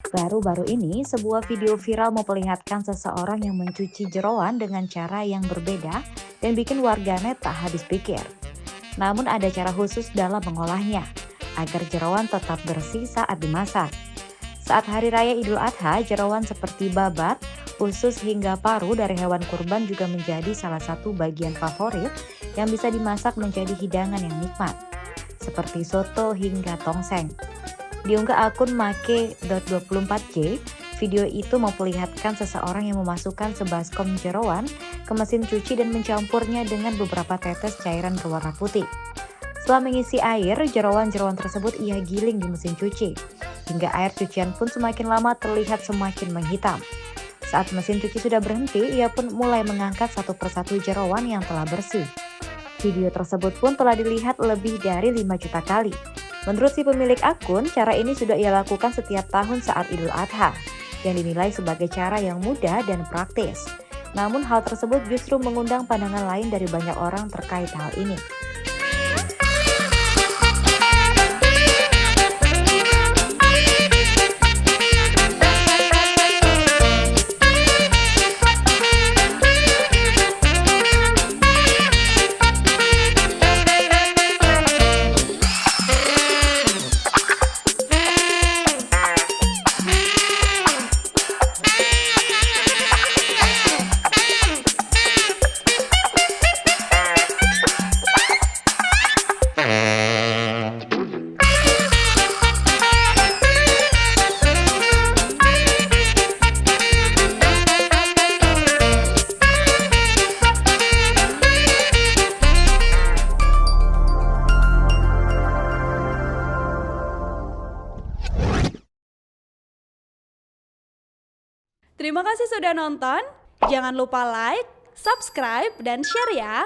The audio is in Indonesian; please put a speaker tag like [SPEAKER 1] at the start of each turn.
[SPEAKER 1] Baru-baru ini, sebuah video viral memperlihatkan seseorang yang mencuci jeroan dengan cara yang berbeda dan bikin warganet tak habis pikir. Namun ada cara khusus dalam mengolahnya, agar jeroan tetap bersih saat dimasak. Saat Hari Raya Idul Adha, jeroan seperti babat, usus hingga paru dari hewan kurban juga menjadi salah satu bagian favorit yang bisa dimasak menjadi hidangan yang nikmat, seperti soto hingga tongseng. Diunggah akun make.24j, video itu memperlihatkan seseorang yang memasukkan sebaskom jeroan ke mesin cuci dan mencampurnya dengan beberapa tetes cairan berwarna putih. Setelah mengisi air, jeroan-jeroan tersebut ia giling di mesin cuci, hingga air cucian pun semakin lama terlihat semakin menghitam. Saat mesin cuci sudah berhenti, ia pun mulai mengangkat satu persatu jeroan yang telah bersih. Video tersebut pun telah dilihat lebih dari 5 juta kali. Menurut si pemilik akun, cara ini sudah ia lakukan setiap tahun saat Idul Adha, yang dinilai sebagai cara yang mudah dan praktis. Namun hal tersebut justru mengundang pandangan lain dari banyak orang terkait hal ini.
[SPEAKER 2] Terima kasih sudah nonton. Jangan lupa like, subscribe, dan share ya.